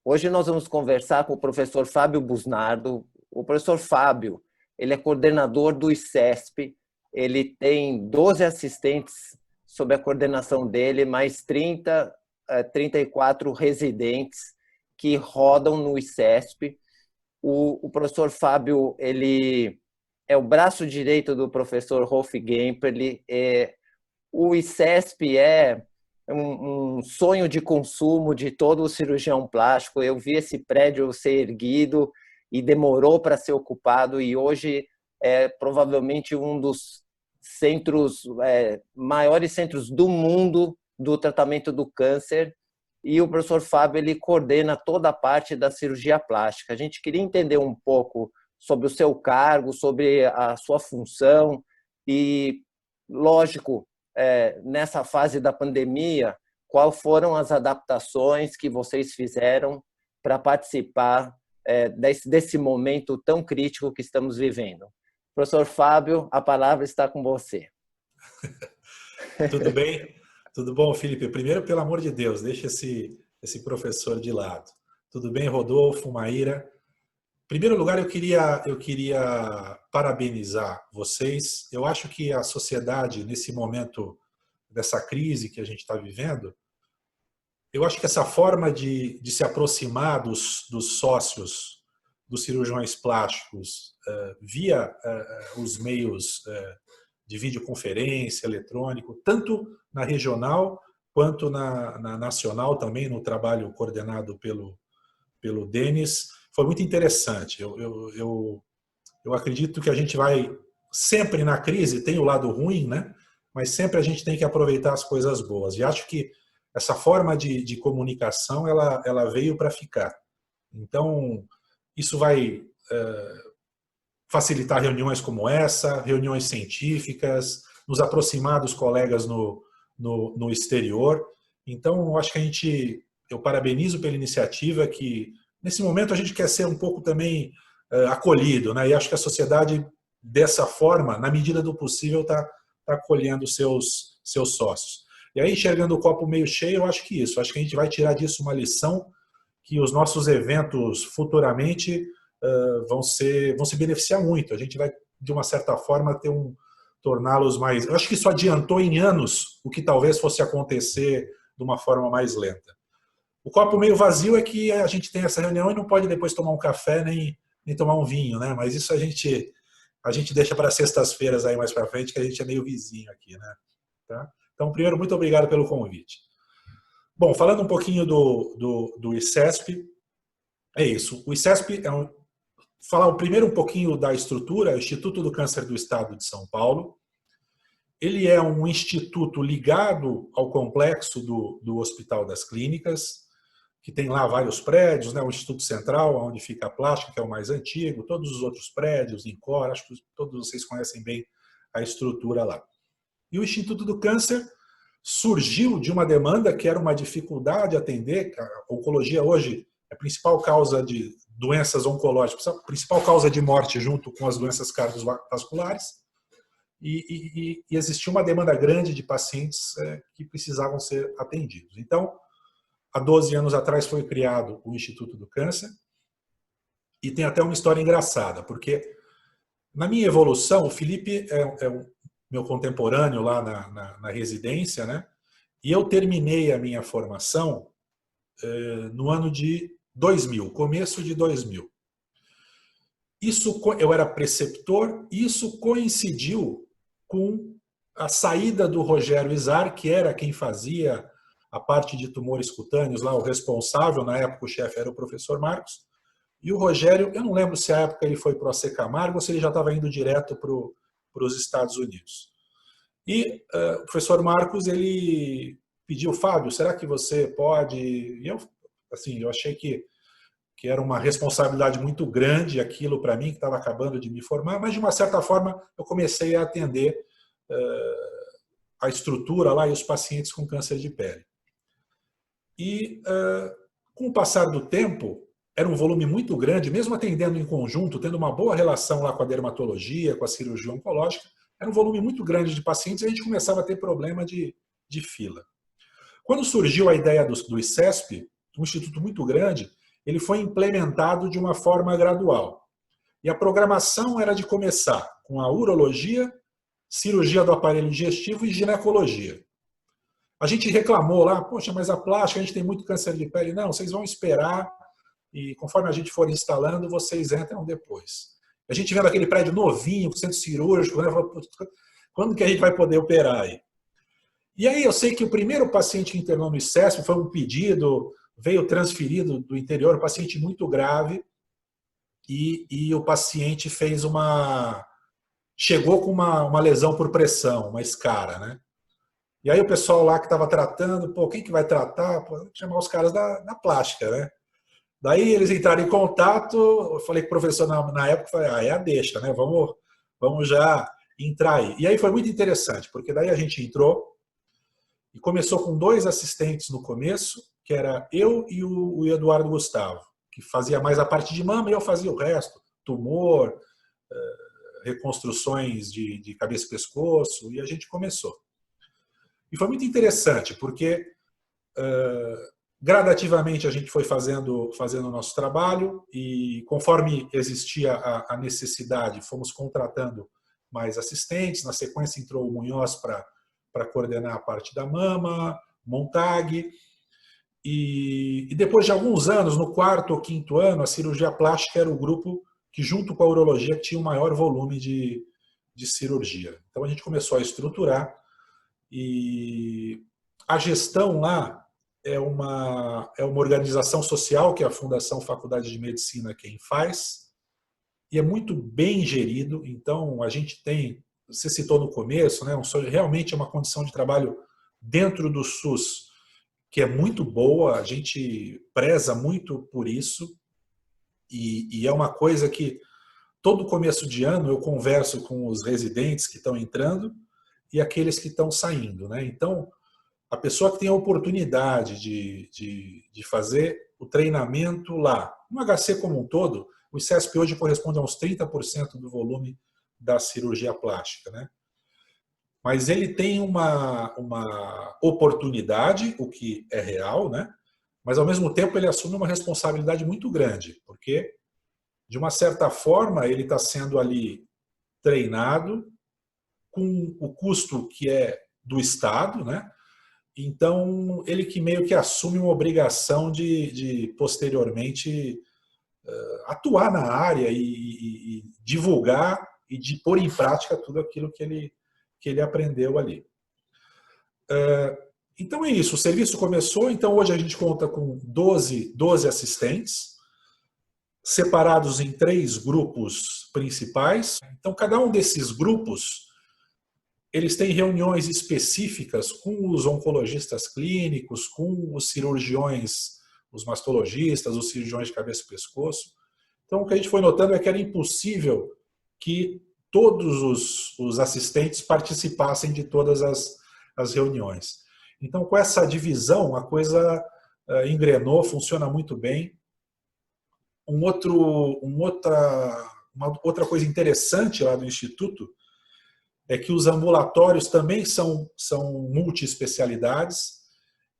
Hoje nós vamos conversar com o professor Fábio Busnardo. O professor Fábio, ele é coordenador do ICESP, ele tem 12 assistentes sob a coordenação dele, mais 34 residentes que rodam no ICESP. O professor Fábio, ele é o braço direito do professor Rolf Gemperle. O ICESP é um sonho de consumo de todo o cirurgião plástico. Eu vi esse prédio ser erguido e demorou para ser ocupado, e hoje é provavelmente um dos maiores centros do mundo do tratamento do câncer. E o professor Fábio, ele coordena toda a parte da cirurgia plástica. A gente queria entender um pouco sobre o seu cargo, sobre a sua função e, lógico, nessa fase da pandemia, quais foram as adaptações que vocês fizeram para participar desse momento tão crítico que estamos vivendo. Professor Fábio, a palavra está com você. Tudo bem? Tudo bom, Felipe? Primeiro, pelo amor de Deus, deixa esse professor de lado. Tudo bem, Rodolfo, Maíra? Em primeiro lugar, eu queria parabenizar vocês. Eu acho que a sociedade, nesse momento dessa crise que a gente está vivendo, eu acho que essa forma de se aproximar dos sócios, dos cirurgiões plásticos, via os meios de videoconferência, eletrônico, tanto na regional quanto na nacional também, no trabalho coordenado pelo Denis, foi muito interessante. Eu acredito que a gente vai, sempre na crise, tem o lado ruim, né? Mas sempre a gente tem que aproveitar as coisas boas. E acho que essa forma de comunicação, ela veio para ficar. Então, isso vai facilitar reuniões como essa, reuniões científicas, nos aproximar dos colegas no exterior. Então, eu acho que eu parabenizo pela iniciativa, que nesse momento a gente quer ser um pouco também acolhido, né? E acho que a sociedade, dessa forma, na medida do possível, está acolhendo seus sócios. E aí, enxergando o copo meio cheio, eu acho que isso. Acho que a gente vai tirar disso uma lição, que os nossos eventos futuramente vão se beneficiar muito. A gente vai, de uma certa forma, torná-los mais... Eu acho que isso adiantou em anos o que talvez fosse acontecer de uma forma mais lenta. O copo meio vazio é que a gente tem essa reunião e não pode depois tomar um café nem tomar um vinho, né? Mas isso a gente deixa para sextas-feiras aí mais para frente, que a gente é meio vizinho aqui, né? Tá? Então, primeiro, muito obrigado pelo convite. Bom, falando um pouquinho do ICESP, é isso. O ICESP falar primeiro um pouquinho da estrutura, é o Instituto do Câncer do Estado de São Paulo. Ele é um instituto ligado ao complexo do Hospital das Clínicas, que tem lá vários prédios, né? O Instituto Central, onde fica a plástica, que é o mais antigo, todos os outros prédios, INCOR, acho que todos vocês conhecem bem a estrutura lá. E o Instituto do Câncer surgiu de uma demanda que era uma dificuldade atender. A oncologia hoje é a principal causa de doenças oncológicas, a principal causa de morte junto com as doenças cardiovasculares. E existia uma demanda grande de pacientes que precisavam ser atendidos. Então, há 12 anos atrás foi criado o Instituto do Câncer, e tem até uma história engraçada, porque na minha evolução, o Felipe é o meu contemporâneo lá na residência, né? E eu terminei a minha formação no ano de 2000, começo de 2000. Eu era preceptor, e isso coincidiu com a saída do Rogério Izar, que era quem fazia a parte de tumores cutâneos, lá o responsável, na época o chefe era o professor Marcos, e o Rogério, eu não lembro se a época ele foi para o AC Camargo ou se ele já estava indo direto para os Estados Unidos. E o professor Marcos, ele pediu: Fábio, será que você pode... E eu achei que era uma responsabilidade muito grande aquilo para mim, que estava acabando de me formar, mas de uma certa forma eu comecei a atender a estrutura lá e os pacientes com câncer de pele. E com o passar do tempo, era um volume muito grande, mesmo atendendo em conjunto, tendo uma boa relação lá com a dermatologia, com a cirurgia oncológica, era um volume muito grande de pacientes, e a gente começava a ter problema de fila. Quando surgiu a ideia do ICESP, um instituto muito grande, ele foi implementado de uma forma gradual. E a programação era de começar com a urologia, cirurgia do aparelho digestivo e ginecologia. A gente reclamou lá, poxa, mas a plástica, a gente tem muito câncer de pele. Não, vocês vão esperar e conforme a gente for instalando, vocês entram depois. A gente vendo aquele prédio novinho, com centro cirúrgico, né? Quando que a gente vai poder operar aí? E aí eu sei que o primeiro paciente que internou no ICESP foi um pedido, veio transferido do interior, um paciente muito grave, e o paciente chegou com uma lesão por pressão, uma escara, né? E aí o pessoal lá que estava tratando, pô, quem que vai tratar? Pô, chamar os caras da plástica, né? Daí eles entraram em contato, eu falei com o professor na época, falei, é a deixa, né? Vamos já entrar aí. E aí foi muito interessante, porque daí a gente entrou e começou com 2 assistentes no começo, que era eu e o Eduardo Gustavo, que fazia mais a parte de mama e eu fazia o resto, tumor, reconstruções de cabeça e pescoço, e a gente começou. E foi muito interessante, porque gradativamente a gente foi fazendo o nosso trabalho e conforme existia a necessidade, fomos contratando mais assistentes. Na sequência entrou o Munhoz para coordenar a parte da mama, Montag. E depois de alguns anos, no 4º ou 5º ano, a cirurgia plástica era o grupo que, junto com a urologia, tinha o maior volume de cirurgia. Então a gente começou a estruturar e a gestão lá é uma organização social, que é a Fundação Faculdade de Medicina quem faz, e é muito bem gerido. Então a gente tem, você citou no começo, né, realmente é uma condição de trabalho dentro do SUS que é muito boa, a gente preza muito por isso, e é uma coisa que todo começo de ano eu converso com os residentes que estão entrando e aqueles que estão saindo, né? Então, a pessoa que tem a oportunidade de fazer o treinamento lá, no HC como um todo, o ICESP hoje corresponde a uns 30% do volume da cirurgia plástica, né? Mas ele tem uma oportunidade, o que é real, né? Mas ao mesmo tempo ele assume uma responsabilidade muito grande, porque de uma certa forma ele está sendo ali treinado com o custo que é do Estado, né? Então ele que meio que assume uma obrigação de posteriormente atuar na área e divulgar e de pôr em prática tudo aquilo que ele aprendeu ali. Então é isso, o serviço começou, então hoje a gente conta com 12 assistentes, separados em 3 grupos principais. Então cada um desses grupos, eles têm reuniões específicas com os oncologistas clínicos, com os cirurgiões, os mastologistas, os cirurgiões de cabeça e pescoço. Então o que a gente foi notando é que era impossível que todos os assistentes participassem de todas as reuniões. Então, com essa divisão, a coisa engrenou, funciona muito bem. Uma outra coisa interessante lá do Instituto é que os ambulatórios também são multi-especialidades.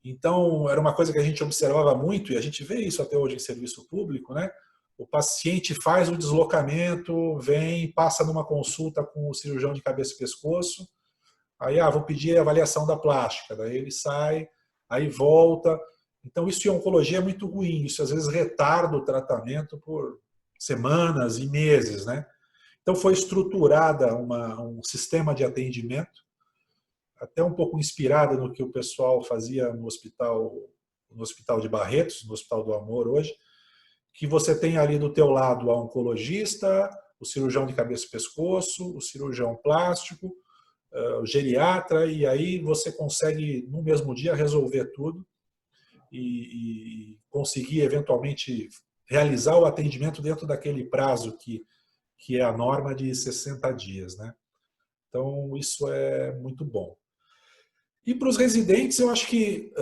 Então, era uma coisa que a gente observava muito, e a gente vê isso até hoje em serviço público, né? O paciente faz o deslocamento, vem, passa numa consulta com o cirurgião de cabeça e pescoço, aí, vou pedir a avaliação da plástica, daí ele sai, aí volta. Então, isso em oncologia é muito ruim, isso às vezes retarda o tratamento por semanas e meses, né? Então, foi estruturada um sistema de atendimento, até um pouco inspirado no que o pessoal fazia no hospital de Barretos, no Hospital do Amor hoje, que você tem ali do teu lado a oncologista, o cirurgião de cabeça e pescoço, o cirurgião plástico, o geriatra, e aí você consegue, no mesmo dia, resolver tudo e conseguir, eventualmente, realizar o atendimento dentro daquele prazo que é a norma de 60 dias, né? Então, isso é muito bom. E para os residentes, eu acho que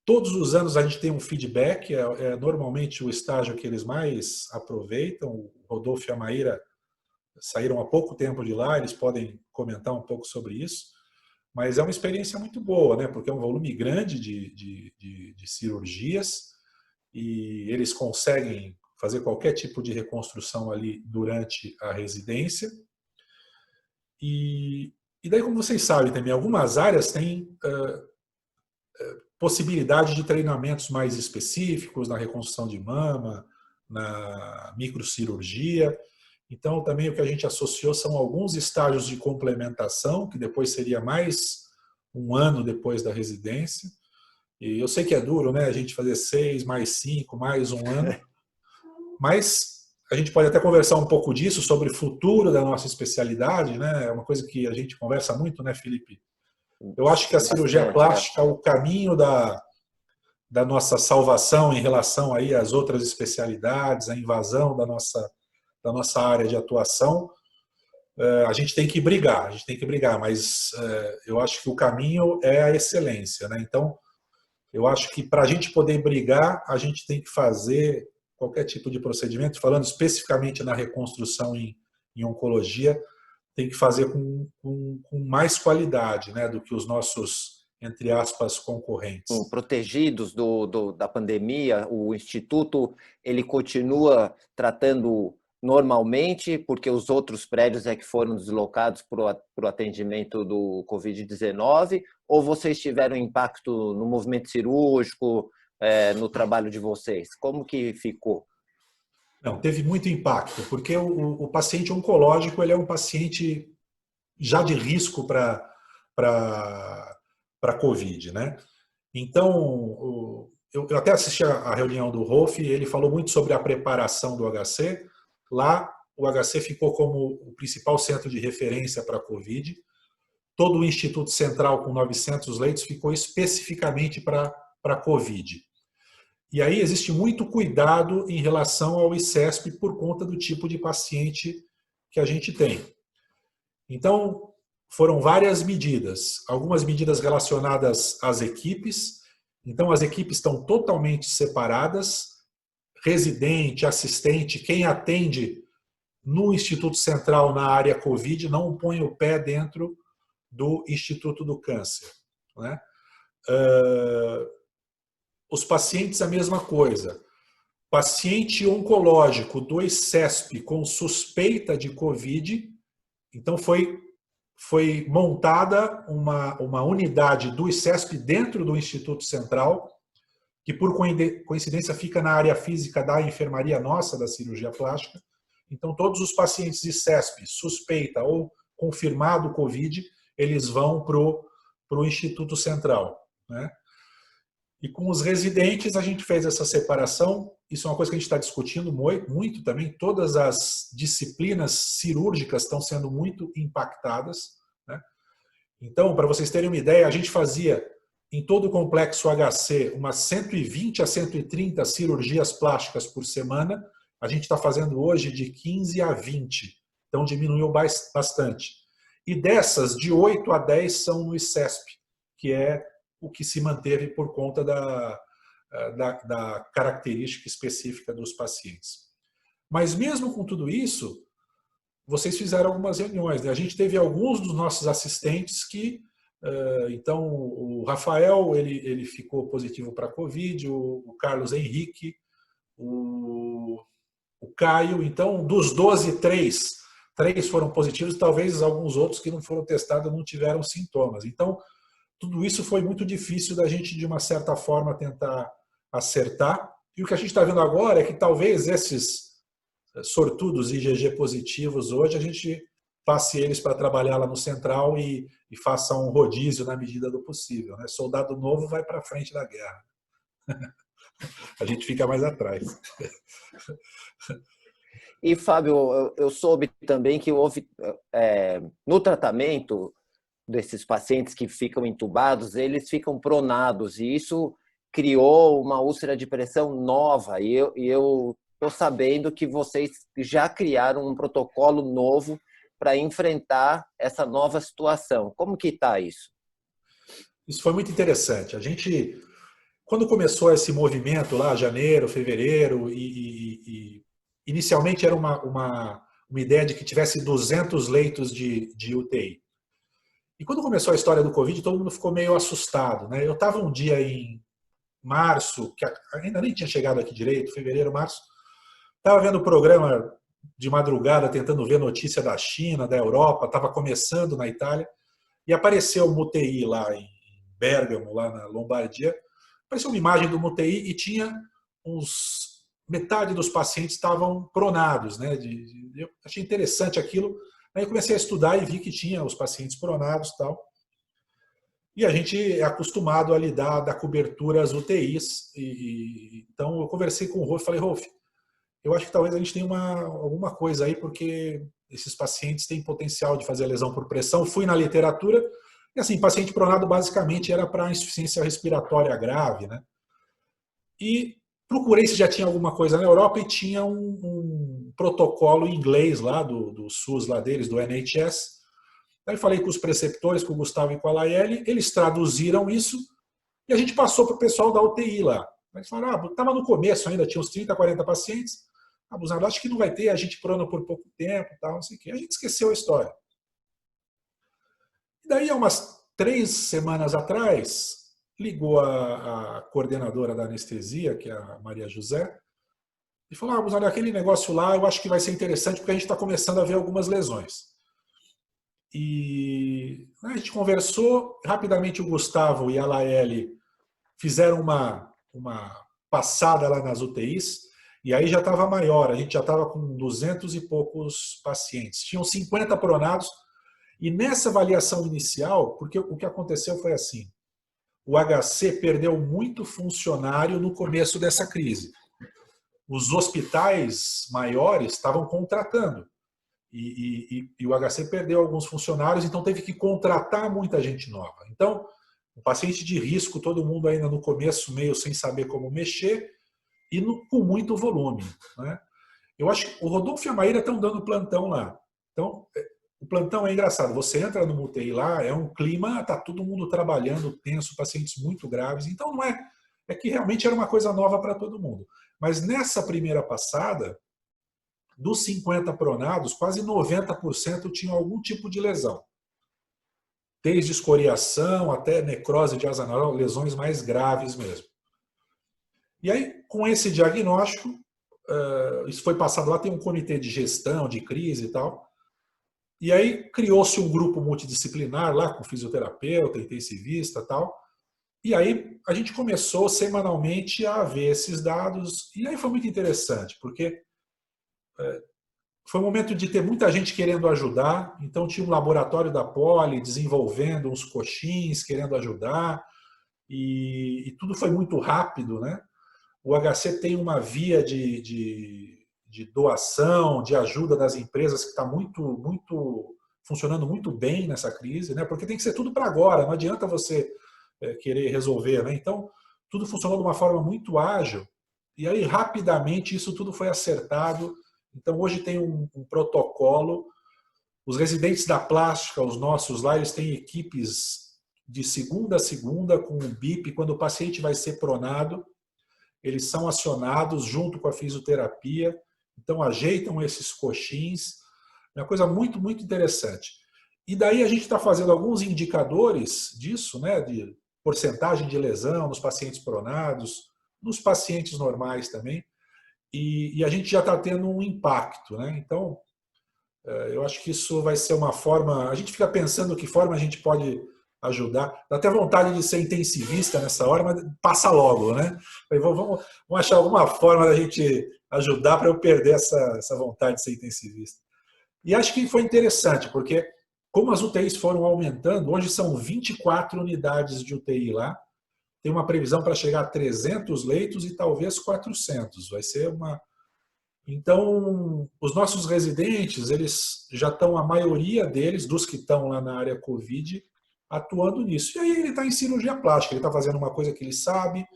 todos os anos a gente tem um feedback, é normalmente o estágio que eles mais aproveitam. O Rodolfo e a Maíra saíram há pouco tempo de lá, eles podem comentar um pouco sobre isso, mas é uma experiência muito boa, né? Porque é um volume grande de cirurgias e eles conseguem fazer qualquer tipo de reconstrução ali durante a residência. E daí, como vocês sabem também, algumas áreas têm possibilidade de treinamentos mais específicos na reconstrução de mama, na microcirurgia. Então, também o que a gente associou são alguns estágios de complementação, que depois seria mais um ano depois da residência. E eu sei que é duro, né? A gente fazer 6, mais 5, mais um ano. Mas a gente pode até conversar um pouco disso, sobre o futuro da nossa especialidade, né? É uma coisa que a gente conversa muito, né, Felipe? Eu acho que a cirurgia plástica é o caminho da nossa salvação em relação aí às outras especialidades, a invasão da nossa área de atuação. A gente tem que brigar, mas eu acho que o caminho é a excelência, né? Então, eu acho que para a gente poder brigar, a gente tem que fazer qualquer tipo de procedimento, falando especificamente na reconstrução em oncologia, tem que fazer com mais qualidade, né, do que os nossos, entre aspas, concorrentes. Protegidos da pandemia, o Instituto ele continua tratando normalmente, porque os outros prédios é que foram deslocados para o atendimento do Covid-19, ou vocês tiveram impacto no movimento cirúrgico, no trabalho de vocês? Como que ficou? Não, teve muito impacto, porque o paciente oncológico ele é um paciente já de risco para Covid, né? Então, eu até assisti a reunião do Rolf, ele falou muito sobre a preparação do HC. Lá, o HC ficou como o principal centro de referência para a Covid. Todo o Instituto Central, com 900 leitos, ficou especificamente para a Covid. E aí existe muito cuidado em relação ao ICESP por conta do tipo de paciente que a gente tem. Então, foram várias medidas, algumas medidas relacionadas às equipes. Então, as equipes estão totalmente separadas, residente, assistente, quem atende no Instituto Central na área Covid não põe o pé dentro do Instituto do Câncer, né? Os pacientes, a mesma coisa. Paciente oncológico do ICESP com suspeita de Covid, então foi montada uma unidade do ICESP dentro do Instituto Central, que por coincidência fica na área física da enfermaria nossa, da cirurgia plástica. Então, todos os pacientes de ICESP, suspeita ou confirmado Covid, eles vão para o Instituto Central, né? E com os residentes, a gente fez essa separação. Isso é uma coisa que a gente está discutindo muito também. Todas as disciplinas cirúrgicas estão sendo muito impactadas, né? Então, para vocês terem uma ideia, a gente fazia em todo o complexo HC umas 120 a 130 cirurgias plásticas por semana. A gente está fazendo hoje de 15 a 20. Então, diminuiu bastante. E dessas, de 8 a 10 são no ICESP, que é o que se manteve por conta da característica específica dos pacientes. Mas mesmo com tudo isso, vocês fizeram algumas reuniões, né? A gente teve alguns dos nossos assistentes que, então, o Rafael, ele ficou positivo para a Covid, o Carlos Henrique, o Caio. Então, dos 12, 3 foram positivos, talvez alguns outros que não foram testados não tiveram sintomas. Então, tudo isso foi muito difícil da gente, de uma certa forma, tentar acertar. E o que a gente está vendo agora é que talvez esses sortudos IgG positivos hoje, a gente passe eles para trabalhar lá no Central e faça um rodízio na medida do possível, né? Soldado novo vai para frente da guerra. A gente fica mais atrás. E, Fábio, eu soube também que houve, no tratamento desses pacientes que ficam entubados, eles ficam pronados, e isso criou uma úlcera de pressão nova. E eu estou sabendo que vocês já criaram um protocolo novo para enfrentar essa nova situação. Como que está isso? Isso foi muito interessante. A gente, quando começou esse movimento lá, janeiro, fevereiro, inicialmente era uma ideia de que tivesse 200 leitos de UTI. E quando começou a história do Covid, todo mundo ficou meio assustado, né? Eu estava um dia em março, que ainda nem tinha chegado aqui direito, fevereiro, março, estava vendo o programa de madrugada, tentando ver notícia da China, da Europa, estava começando na Itália, e apareceu o MUTI lá em Bérgamo, lá na Lombardia. Apareceu uma imagem do MUTI e tinha metade dos pacientes estavam pronados, né? Eu achei interessante aquilo. Aí eu comecei a estudar e vi que tinha os pacientes pronados e tal. E a gente é acostumado a lidar da cobertura às UTIs. Então eu conversei com o Rolf e falei, Rolf, eu acho que talvez a gente tenha alguma coisa aí, porque esses pacientes têm potencial de fazer lesão por pressão. Fui na literatura e, assim, paciente pronado basicamente era para insuficiência respiratória grave, né? E procurei se já tinha alguma coisa na Europa e tinha um protocolo em inglês lá, do SUS lá deles, do NHS. Aí falei com os preceptores, com o Gustavo e com a Laeli, eles traduziram isso e a gente passou para o pessoal da UTI lá. Eles falaram, estava no começo ainda, tinha uns 30, 40 pacientes. Abusado, acho que não vai ter, a gente prona por pouco tempo, tal, não sei o quê. A gente esqueceu a história. E daí, há umas 3 semanas atrás, ligou a coordenadora da anestesia, que é a Maria José, e falou, Abusado, aquele negócio lá eu acho que vai ser interessante porque a gente está começando a ver algumas lesões. E a gente conversou, rapidamente o Gustavo e a Laeli fizeram uma passada lá nas UTIs, e aí já estava maior, a gente já estava com 200 e poucos pacientes. Tinham 50 pronados, e nessa avaliação inicial, porque o que aconteceu foi assim, o HC perdeu muito funcionário no começo dessa crise. Os hospitais maiores estavam contratando, e o HC perdeu alguns funcionários, então teve que contratar muita gente nova. Então, o paciente de risco, todo mundo ainda no começo meio sem saber como mexer, e com muito volume, né? Eu acho que o Rodolfo e a Maíra estão dando plantão lá. Então, o plantão é engraçado. Você entra no UTI lá, é um clima, está todo mundo trabalhando tenso, pacientes muito graves. Então, não é que realmente era uma coisa nova para todo mundo. Mas nessa primeira passada, dos 50 pronados, quase 90% tinham algum tipo de lesão. Desde escoriação até necrose de asa neural, lesões mais graves mesmo. E aí, com esse diagnóstico, isso foi passado lá, tem um comitê de gestão, de crise e tal. E aí criou-se um grupo multidisciplinar lá, com fisioterapeuta, intensivista e tal. E aí a gente começou semanalmente a ver esses dados. E aí foi muito interessante, porque foi um momento de ter muita gente querendo ajudar. Então tinha um laboratório da Poli desenvolvendo uns coxins, querendo ajudar. E tudo foi muito rápido, né? O HC tem uma via de doação, de ajuda das empresas que está funcionando muito bem nessa crise, né? Porque tem que ser tudo para agora, não adianta você querer resolver, né? Então, tudo funcionou de uma forma muito ágil, e aí rapidamente isso tudo foi acertado. Então, hoje tem um protocolo. Os residentes da plástica, os nossos lá, eles têm equipes de segunda a segunda com o BIP, quando o paciente vai ser pronado, eles são acionados junto com a fisioterapia, então ajeitam esses coxins, é uma coisa muito, muito interessante. E daí a gente está fazendo alguns indicadores disso, né, de porcentagem de lesão nos pacientes pronados, nos pacientes normais também, e a gente já está tendo um impacto, né? Então, eu acho que isso vai ser uma forma, a gente fica pensando que forma a gente pode ajudar. Dá até vontade de ser intensivista nessa hora, mas passa logo, né? Vamos achar alguma forma da gente ajudar para eu perder essa vontade de ser intensivista. E acho que foi interessante, porque como as UTIs foram aumentando, hoje são 24 unidades de UTI lá, tem uma previsão para chegar a 300 leitos e talvez 400. Vai ser uma... Então, os nossos residentes, eles já estão, a maioria deles, dos que estão lá na área Covid, atuando nisso. E aí ele está em cirurgia plástica, ele está fazendo uma coisa que ele sabe,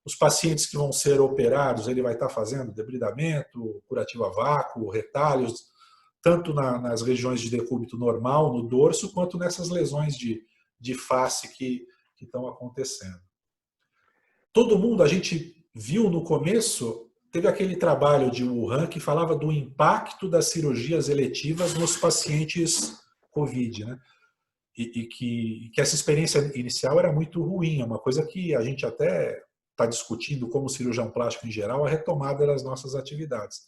os pacientes que vão ser operados, ele vai estar fazendo debridamento, curativo a vácuo, retalhos, tanto nas regiões de decúbito normal, no dorso, quanto nessas lesões de face que estão acontecendo. Todo mundo, a gente viu no começo, teve aquele trabalho de Wuhan que falava do impacto das cirurgias eletivas nos pacientes Covid, né? E que essa experiência inicial era muito ruim, é uma coisa que a gente até está discutindo como cirurgião plástico em geral a retomada das nossas atividades.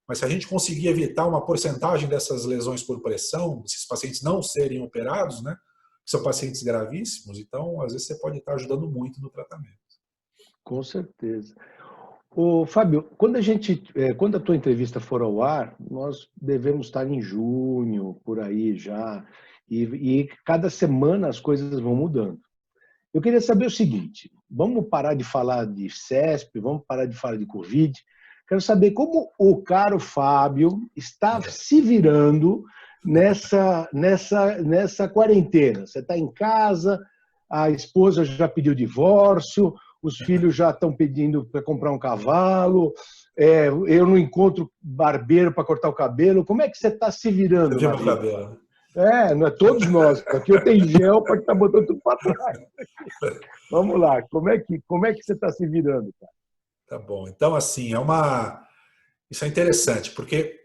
Mas se a gente conseguir evitar uma porcentagem dessas lesões por pressão, esses pacientes não serem operados, né, são pacientes gravíssimos, então às vezes você pode estar ajudando muito no tratamento. Com certeza. Ô, Fábio, quando a tua entrevista for ao ar, nós devemos estar em junho, por aí já, e cada semana as coisas vão mudando. Eu queria saber o seguinte, vamos parar de falar de CESP, vamos parar de falar de Covid. Quero saber como o caro Fábio está se virando nessa quarentena. Você está em casa, a esposa já pediu divórcio, os filhos já estão pedindo para comprar um cavalo, eu não encontro barbeiro para cortar o cabelo. Como é que você está se virando? Você viu meu cabelo? Não é todos nós. Aqui eu tenho gel para estar botando tudo para trás. Vamos lá, como é que você está se virando, cara? Tá bom. Então, assim, isso é interessante, porque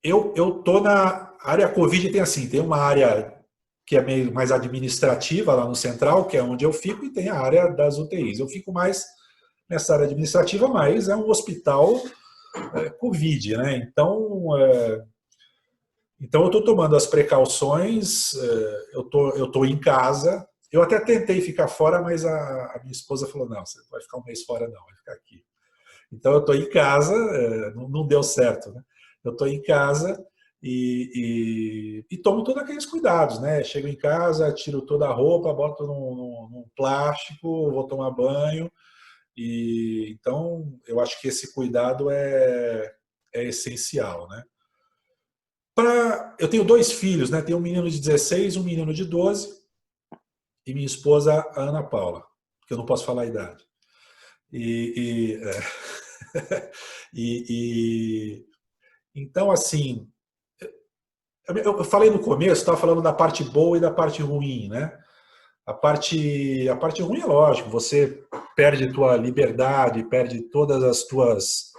eu tô na área Covid, tem uma área que é meio mais administrativa lá no Central, que é onde eu fico, e tem a área das UTIs. Eu fico mais nessa área administrativa, mas é um hospital Covid, né? Então eu estou tomando as precauções, eu tô em casa. Eu até tentei ficar fora, mas a minha esposa falou, não, você não vai ficar um mês fora não, vai ficar aqui. Então eu estou em casa, não deu certo, né? Eu estou em casa e tomo todos aqueles cuidados, né? Chego em casa, tiro toda a roupa, boto num plástico, vou tomar banho. Então eu acho que esse cuidado é essencial, né? Eu tenho 2 filhos, né? Tenho um menino de 16, um menino de 12 e minha esposa, a Ana Paula, que eu não posso falar a idade. Então, assim, eu falei no começo, estava falando da parte boa e da parte ruim, né? A parte ruim é lógico, você perde tua liberdade, perde todas as tuas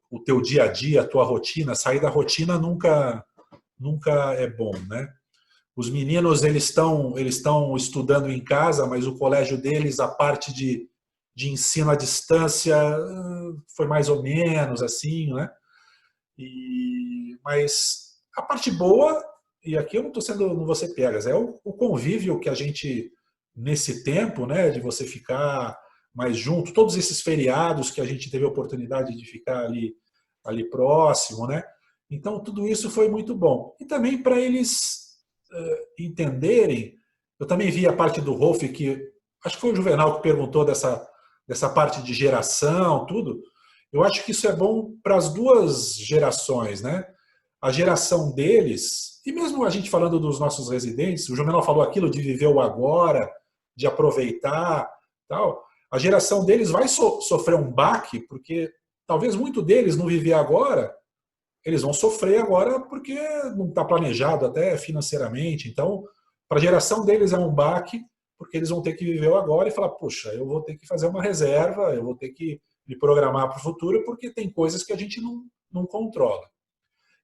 o teu dia a dia, a tua rotina. Sair da rotina nunca é bom, né? Os meninos eles estão estudando em casa, mas o colégio deles, a parte de ensino à distância foi mais ou menos assim, né? Mas a parte boa, e aqui eu não vou ser piegas, é o convívio que a gente, nesse tempo, né, de você ficar mais junto, todos esses feriados que a gente teve a oportunidade de ficar ali próximo, né? Então tudo isso foi muito bom. E também para eles entenderem, eu também vi a parte do Rolf, que acho que foi o Juvenal que perguntou dessa parte de geração, tudo. Eu acho que isso é bom para as duas gerações, né? A geração deles, e mesmo a gente falando dos nossos residentes, o Juvenal falou aquilo de viver o agora, de aproveitar, tal. A geração deles vai sofrer um baque, porque talvez muito deles não viver agora, eles vão sofrer agora porque não está planejado até financeiramente. Então, para a geração deles é um baque, porque eles vão ter que viver o agora e falar, puxa, eu vou ter que fazer uma reserva, eu vou ter que me programar para o futuro, porque tem coisas que a gente não controla.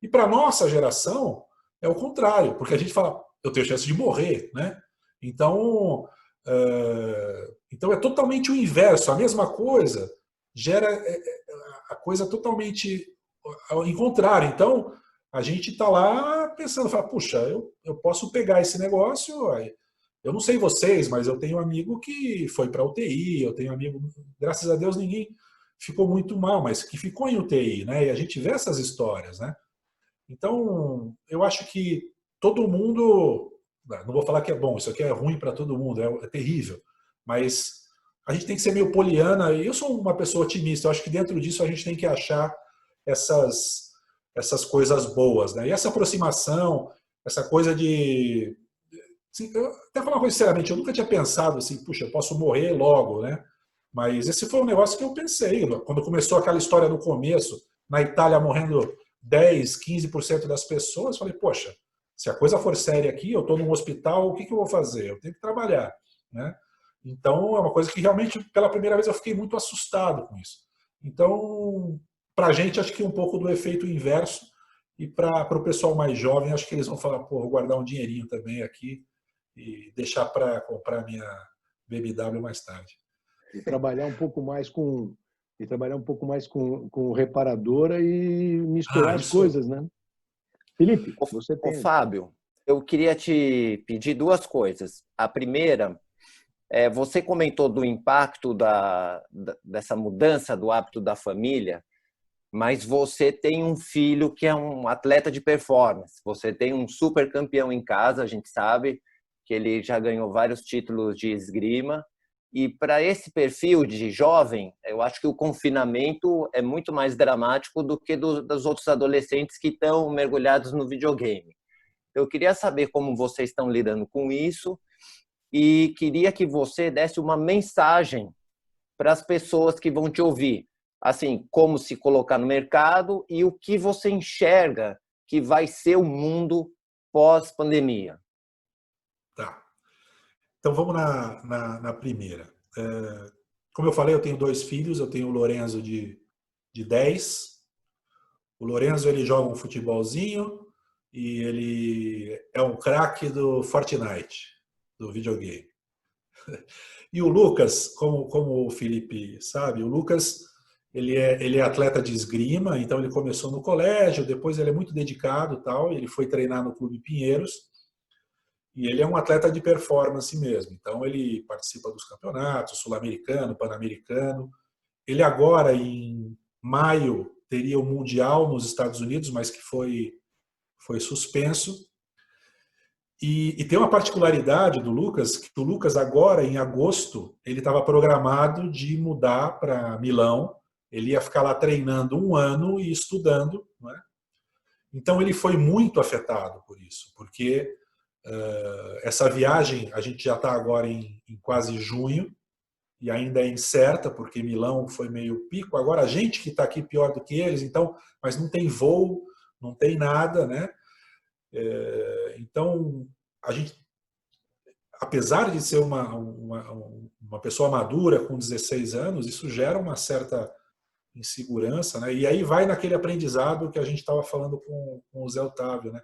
E para a nossa geração é o contrário, porque a gente fala, eu tenho chance de morrer, né? Então é totalmente o inverso, a mesma coisa gera a coisa totalmente em contrário. Então a gente está lá pensando, fala, puxa, eu posso pegar esse negócio, eu não sei vocês, mas eu tenho um amigo que foi para UTI, eu tenho um amigo, graças a Deus ninguém ficou muito mal, mas que ficou em UTI, né? E a gente vê essas histórias, né? Então, eu acho que todo mundo, não vou falar que é bom, isso aqui é ruim para todo mundo, é terrível, mas a gente tem que ser meio poliana, e eu sou uma pessoa otimista, eu acho que dentro disso a gente tem que achar essas coisas boas, né? E essa aproximação, essa coisa de... Assim, eu até falar uma coisa sinceramente, eu nunca tinha pensado assim, puxa, eu posso morrer logo, né? Mas esse foi um negócio que eu pensei, quando começou aquela história no começo, na Itália morrendo 10, 15% das pessoas, falei, poxa, se a coisa for séria aqui, eu estou num hospital, o que eu vou fazer? Eu tenho que trabalhar, né? Então, é uma coisa que realmente, pela primeira vez, eu fiquei muito assustado com isso. Então, para a gente, acho que um pouco do efeito inverso, e para o pessoal mais jovem, acho que eles vão falar, pô, vou guardar um dinheirinho também aqui e deixar para comprar minha BMW mais tarde. E trabalhar um pouco mais com reparadora e misturar as Isso. coisas, né? Felipe, você Ô, tem. Fábio, eu queria te pedir duas coisas. A primeira, você comentou do impacto dessa mudança do hábito da família, mas você tem um filho que é um atleta de performance. Você tem um super campeão em casa, a gente sabe que ele já ganhou vários títulos de esgrima. E para esse perfil de jovem, eu acho que o confinamento é muito mais dramático do que dos outros adolescentes que estão mergulhados no videogame. Eu queria saber como vocês estão lidando com isso e queria que você desse uma mensagem para as pessoas que vão te ouvir, assim, como se colocar no mercado e o que você enxerga que vai ser o mundo pós-pandemia. Tá. Então vamos na primeira. Como eu falei, eu tenho 2 filhos, eu tenho o Lorenzo de 10. O Lorenzo ele joga um futebolzinho e ele é um craque do Fortnite, do videogame. E o Lucas, como o Felipe sabe, o Lucas ele é atleta de esgrima, então ele começou no colégio, depois ele é muito dedicado, tal, ele foi treinar no Clube Pinheiros e ele é um atleta de performance mesmo. Então ele participa dos campeonatos, sul-americano, pan-americano. Ele agora em maio teria o Mundial nos Estados Unidos, mas que foi suspenso. E tem uma particularidade do Lucas, que o Lucas agora, em agosto, ele estava programado de mudar para Milão. Ele ia ficar lá treinando 1 ano e estudando. Né? Então ele foi muito afetado por isso, porque essa viagem, a gente já está agora em quase junho, e ainda é incerta, porque Milão foi meio pico. Agora a gente que está aqui pior do que eles, então, mas não tem voo, não tem nada, né? Então, a gente, apesar de ser uma pessoa madura com 16 anos, isso gera uma certa insegurança, né? E aí vai naquele aprendizado que a gente estava falando com o Zé Otávio, né?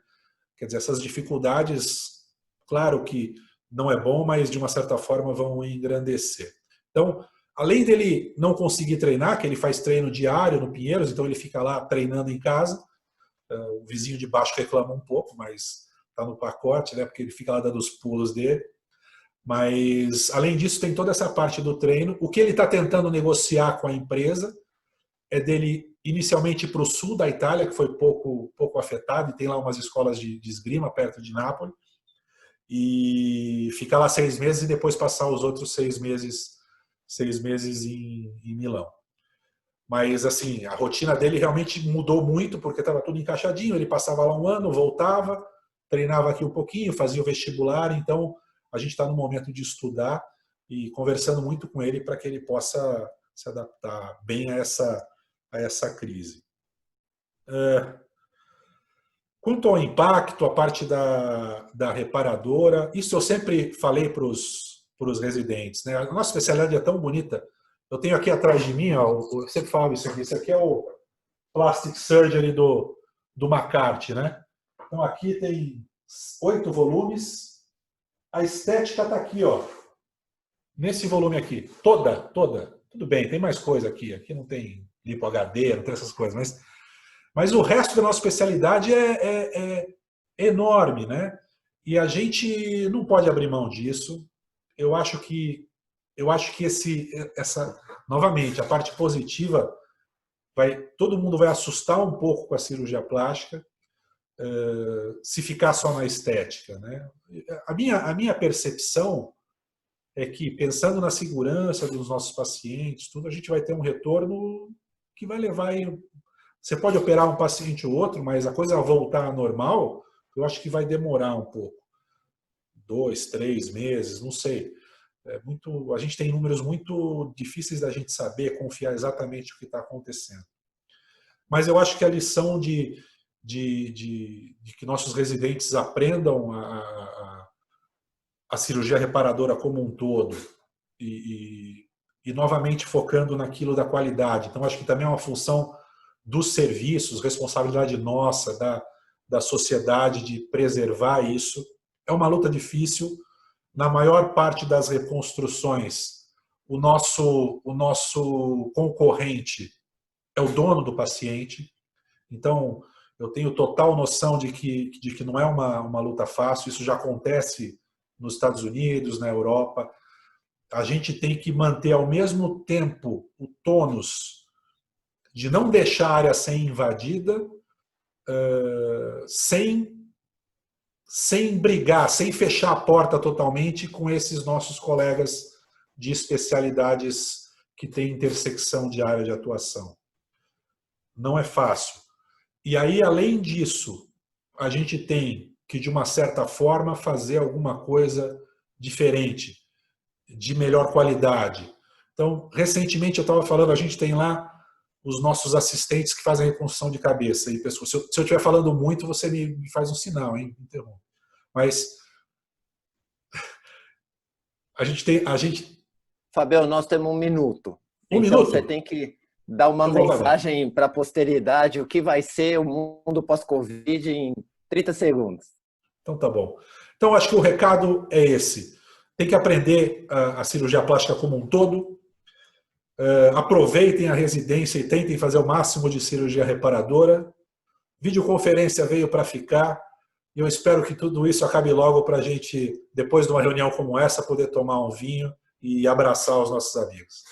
Quer dizer, essas dificuldades, claro que não é bom, mas de uma certa forma vão engrandecer. Então, além dele não conseguir treinar, que ele faz treino diário no Pinheiros, então ele fica lá treinando em casa. O vizinho de baixo reclama um pouco, mas está no pacote, né? Porque ele fica lá dando os pulos dele. Mas, além disso, tem toda essa parte do treino. O que ele está tentando negociar com a empresa é dele inicialmente ir para o sul da Itália, que foi pouco afetado, e tem lá umas escolas de esgrima perto de Nápoles, e ficar lá 6 meses e depois passar os outros 6 meses em Milão. Mas, assim, a rotina dele realmente mudou muito, porque estava tudo encaixadinho. Ele passava lá 1 ano, voltava, treinava aqui um pouquinho, fazia o vestibular. Então, a gente está no momento de estudar e conversando muito com ele para que ele possa se adaptar bem a essa crise. Quanto ao impacto, a parte da reparadora, isso eu sempre falei para os residentes. Né? A nossa especialidade é tão bonita. Eu tenho aqui atrás de mim, ó, eu sempre falo isso aqui é o Plastic Surgery do McCarthy. Né? Então aqui tem 8 volumes. A estética está aqui, ó, nesse volume aqui, toda. Tudo bem, tem mais coisa aqui. Aqui não tem lipo HD, não tem essas coisas, mas o resto da nossa especialidade é enorme, né? E a gente não pode abrir mão disso. Eu acho que novamente, a parte positiva, todo mundo vai assustar um pouco com a cirurgia plástica, se ficar só na estética, né? A minha percepção é que, pensando na segurança dos nossos pacientes, tudo, a gente vai ter um retorno que vai levar aí. Você pode operar um paciente ou outro, mas a coisa voltar à normal, eu acho que vai demorar um pouco. 2, 3 meses, não sei. A gente tem números muito difíceis da gente saber, confiar exatamente o que está acontecendo. Mas eu acho que a lição de que nossos residentes aprendam a cirurgia reparadora como um todo e novamente focando naquilo da qualidade. Então, acho que também é uma função dos serviços, responsabilidade nossa, da sociedade de preservar isso. É uma luta difícil. Na maior parte das reconstruções, o nosso concorrente é o dono do paciente. Então, eu tenho total noção de que não é uma luta fácil. Isso já acontece nos Estados Unidos, na Europa. A gente tem que manter ao mesmo tempo o tônus de não deixar a área ser invadida, sem brigar, sem fechar a porta totalmente com esses nossos colegas de especialidades que têm intersecção de área de atuação. Não é fácil. E aí, além disso, a gente tem que, de uma certa forma, fazer alguma coisa diferente, de melhor qualidade. Então, recentemente eu estava falando, a gente tem lá os nossos assistentes que fazem reconstrução de cabeça. E pessoas, se eu estiver falando muito, você me faz um sinal, hein? Interrompe. Mas a gente... Fabio, nós temos 1 minuto. Um então minuto? Você tem que dar uma mensagem para a posteridade, o que vai ser o mundo pós-Covid em 30 segundos. Então tá bom. Então acho que o recado é esse. Tem que aprender a cirurgia plástica como um todo. Aproveitem a residência e tentem fazer o máximo de cirurgia reparadora. Videoconferência veio para ficar. E eu espero que tudo isso acabe logo para a gente, depois de uma reunião como essa, poder tomar um vinho e abraçar os nossos amigos.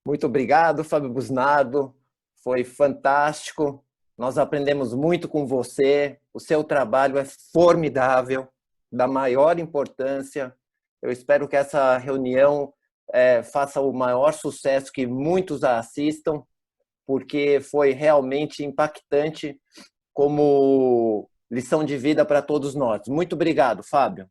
Muito obrigado, Fábio Busnardo. Foi fantástico. Nós aprendemos muito com você. O seu trabalho é formidável, da maior importância. Eu espero que essa reunião faça o maior sucesso, que muitos a assistam, porque foi realmente impactante como lição de vida para todos nós. Muito obrigado, Fábio.